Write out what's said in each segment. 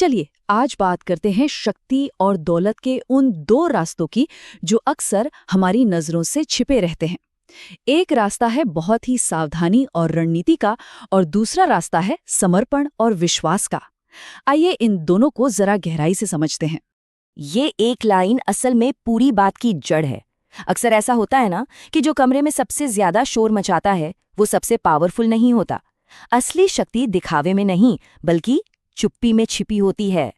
चलिए आज बात करते हैं शक्ति और दौलत के उन दो रास्तों की जो अक्सर हमारी नजरों से छिपे रहते हैं। एक रास्ता है बहुत ही सावधानी और रणनीति का और दूसरा रास्ता है समर्पण और विश्वास का। आइए इन दोनों को जरा गहराई से समझते हैं। ये एक लाइन असल में पूरी बात की जड़ है। अक्सर ऐसा होता है ना कि जो कमरे में सबसे ज्यादा शोर मचाता है वो सबसे पावरफुल नहीं होता। असली शक्ति दिखावे में नहीं बल्कि चुप्पी में छिपी होती है।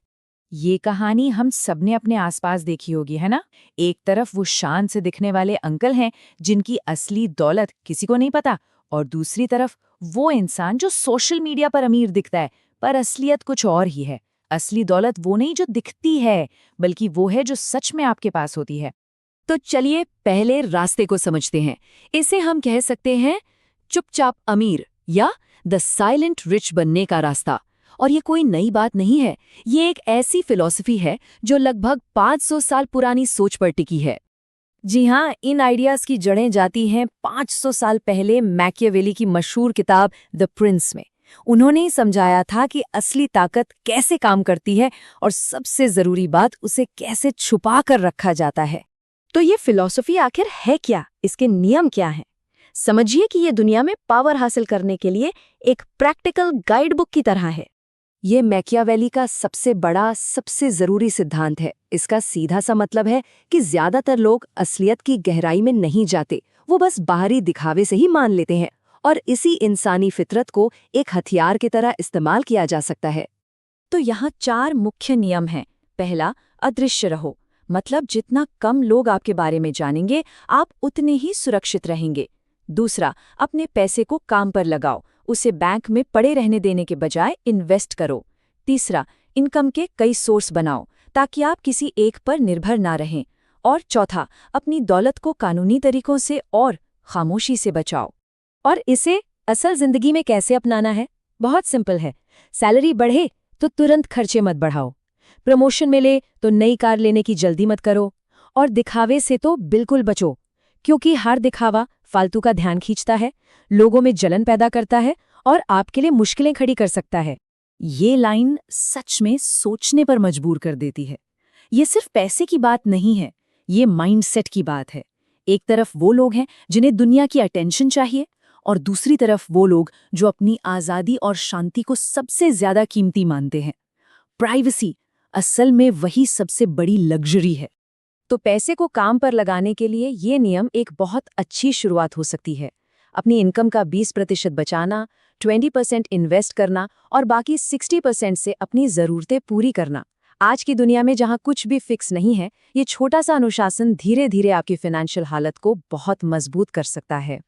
ये कहानी हम सबने अपने आसपास देखी होगी, है ना? एक तरफ वो शान से दिखने वाले अंकल हैं जिनकी असली दौलत किसी को नहीं पता, और दूसरी तरफ वो इंसान जो सोशल मीडिया पर अमीर दिखता है पर असलियत कुछ और ही है। असली दौलत वो नहीं जो दिखती है, बल्कि वो है जो सच में आपके पास होती है। तो चलिए पहले रास्ते को समझते हैं। इसे हम कह सकते हैं चुपचाप अमीर या द साइलेंट रिच बनने का रास्ता। और ये कोई नई बात नहीं है, ये एक ऐसी फिलॉसफी है जो लगभग 500 साल पुरानी सोच पर टिकी है। जी हाँ, इन आइडियाज की जड़ें जाती हैं 500 साल पहले मैकियावेली की मशहूर किताब द प्रिंस में। उन्होंने ही समझाया था कि असली ताकत कैसे काम करती है और सबसे जरूरी बात उसे कैसे छुपा कर रखा जाता है। तो ये फिलॉसफी आखिर है क्या? इसके नियम क्या हैं? समझिए कि ये दुनिया में पावर हासिल करने के लिए एक प्रैक्टिकल गाइड बुक की तरह है। ये मैकियावेली का सबसे बड़ा, सबसे जरूरी सिद्धांत है। इसका सीधा सा मतलब है कि ज्यादातर लोग असलियत की गहराई में नहीं जाते, वो बस बाहरी दिखावे से ही मान लेते हैं, और इसी इंसानी फितरत को एक हथियार की तरह इस्तेमाल किया जा सकता है। तो यहाँ 4 मुख्य नियम हैं। पहला, अदृश्य रहो, मतलब जितना कम लोग आपके बारे में जानेंगे आप उतने ही सुरक्षित रहेंगे। दूसरा, अपने पैसे को काम पर लगाओ, उसे बैंक में पड़े रहने देने के बजाय इन्वेस्ट करो। तीसरा, इनकम के कई सोर्स बनाओ ताकि आप किसी एक पर निर्भर ना रहें। और चौथा, अपनी दौलत को कानूनी तरीकों से और खामोशी से बचाओ। और इसे असल जिंदगी में कैसे अपनाना है? बहुत सिंपल है। सैलरी बढ़े तो तुरंत खर्चे मत बढ़ाओ, प्रमोशन मिले तो नई कार लेने की जल्दी मत करो, और दिखावे से तो बिल्कुल बचो, क्योंकि हर दिखावा फालतू का ध्यान खींचता है, लोगों में जलन पैदा करता है और आपके लिए मुश्किलें खड़ी कर सकता है। ये लाइन सच में सोचने पर मजबूर कर देती है। ये सिर्फ पैसे की बात नहीं है, ये माइंडसेट की बात है। एक तरफ वो लोग हैं जिन्हें दुनिया की अटेंशन चाहिए, और दूसरी तरफ वो लोग जो अपनी आज़ादी और शांति को सबसे ज्यादा कीमती मानते हैं। प्राइवेसी असल में वही सबसे बड़ी लग्जरी है। तो पैसे को काम पर लगाने के लिए ये नियम एक बहुत अच्छी शुरुआत हो सकती है। अपनी इनकम का 20% बचाना, 20% इन्वेस्ट करना और बाकी 60% से अपनी ज़रूरतें पूरी करना। आज की दुनिया में जहाँ कुछ भी फिक्स नहीं है, ये छोटा सा अनुशासन धीरे धीरे आपकी फाइनेंशियल हालत को बहुत मजबूत कर सकता है।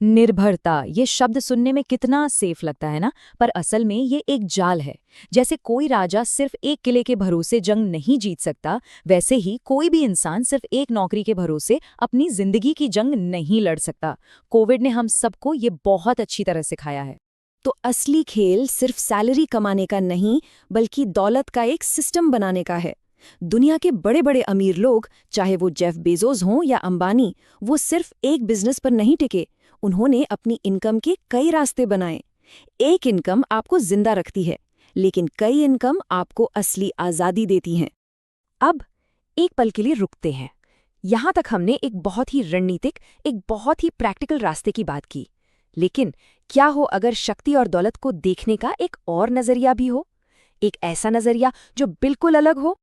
निर्भरता, ये शब्द सुनने में कितना सेफ लगता है ना, पर असल में ये एक जाल है। जैसे कोई राजा सिर्फ एक किले के भरोसे जंग नहीं जीत सकता, वैसे ही कोई भी इंसान सिर्फ एक नौकरी के भरोसे अपनी जिंदगी की जंग नहीं लड़ सकता। कोविड ने हम सबको ये बहुत अच्छी तरह सिखाया है। तो असली खेल सिर्फ सैलरी कमाने का नहीं, बल्कि दौलत का एक सिस्टम बनाने का है। दुनिया के बड़े बड़े अमीर लोग, चाहे वो जेफ बेजोस हों या अंबानी, वो सिर्फ एक बिजनेस पर नहीं टिके, उन्होंने अपनी इनकम के कई रास्ते बनाए। एक इनकम आपको जिंदा रखती है, लेकिन कई इनकम आपको असली आज़ादी देती हैं। अब एक पल के लिए रुकते हैं। यहाँ तक हमने एक बहुत ही रणनीतिक, एक बहुत ही प्रैक्टिकल रास्ते की बात की, लेकिन क्या हो अगर शक्ति और दौलत को देखने का एक और नजरिया भी हो, एक ऐसा नजरिया जो बिल्कुल अलग हो?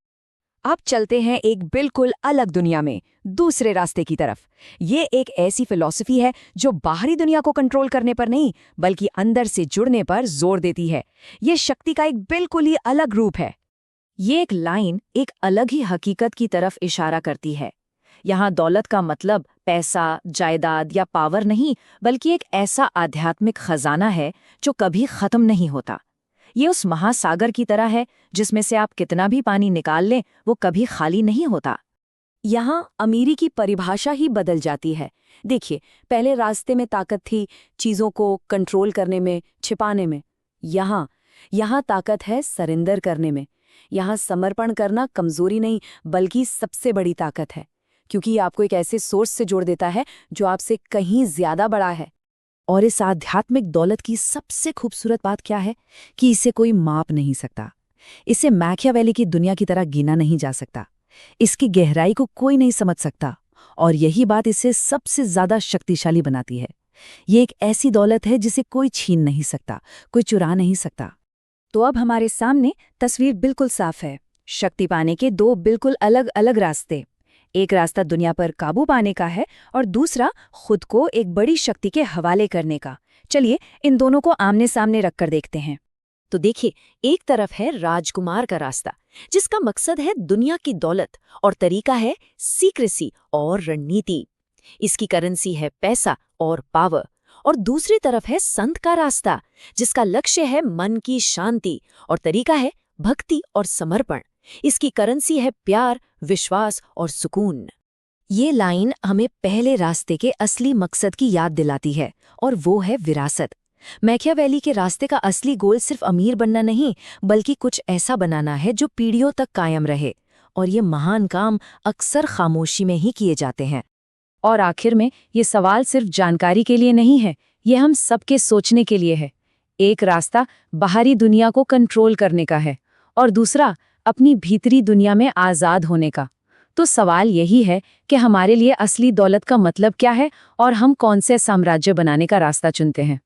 अब चलते हैं एक बिल्कुल अलग दुनिया में, दूसरे रास्ते की तरफ। ये एक ऐसी फिलॉसफी है जो बाहरी दुनिया को कंट्रोल करने पर नहीं, बल्कि अंदर से जुड़ने पर जोर देती है। ये शक्ति का एक बिल्कुल ही अलग रूप है। ये एक लाइन एक अलग ही हकीकत की तरफ इशारा करती है। यहाँ दौलत का मतलब पैसा, जायदाद या पावर नहीं, बल्कि एक ऐसा आध्यात्मिक खजाना है जो कभी खत्म नहीं होता। ये उस महासागर की तरह है जिसमें से आप कितना भी पानी निकाल लें, वो कभी खाली नहीं होता। यहाँ अमीरी की परिभाषा ही बदल जाती है। देखिए, पहले रास्ते में ताकत थी चीज़ों को कंट्रोल करने में, छिपाने में। यहाँ ताकत है सरेंडर करने में। यहाँ समर्पण करना कमजोरी नहीं, बल्कि सबसे बड़ी ताकत है, क्योंकि ये आपको एक ऐसे सोर्स से जोड़ देता है जो आपसे कहीं ज्यादा बड़ा है। और इस आध्यात्मिक दौलत की सबसे खूबसूरत बात क्या है कि इसे कोई माप नहीं सकता। इसे मैकियावेली की दुनिया की तरह गिना नहीं जा सकता। इसकी गहराई को कोई नहीं समझ सकता, और यही बात इसे सबसे ज्यादा शक्तिशाली बनाती है। ये एक ऐसी दौलत है जिसे कोई छीन नहीं सकता, कोई चुरा नहीं सकता। तो अब हमारे सामने तस्वीर बिल्कुल साफ है। शक्ति पाने के दो बिल्कुल अलग अलग रास्ते। एक रास्ता दुनिया पर काबू पाने का है और दूसरा खुद को एक बड़ी शक्ति के हवाले करने का। चलिए इन दोनों को आमने सामने रखकर देखते हैं। तो देखिए, एक तरफ है राजकुमार का रास्ता, जिसका मकसद है दुनिया की दौलत और तरीका है सीक्रेसी और रणनीति। इसकी करेंसी है पैसा और पावर। और दूसरी तरफ है संत का रास्ता, जिसका लक्ष्य है मन की शांति और तरीका है भक्ति और समर्पण। इसकी करेंसी है प्यार, विश्वास और सुकून। ये लाइन हमें पहले रास्ते के असली मकसद की याद दिलाती है, और वो है विरासत। मैकियावेली के रास्ते का असली गोल सिर्फ अमीर बनना नहीं, बल्कि कुछ ऐसा बनाना है जो पीढ़ियों तक कायम रहे। और ये महान काम अक्सर खामोशी में ही किए जाते हैं। और आखिर में ये सवाल सिर्फ जानकारी के लिए नहीं है, ये हम सबके सोचने के लिए है। एक रास्ता बाहरी दुनिया को कंट्रोल करने का है और दूसरा अपनी भीतरी दुनिया में आज़ाद होने का। तो सवाल यही है कि हमारे लिए असली दौलत का मतलब क्या है और हम कौन से साम्राज्य बनाने का रास्ता चुनते हैं।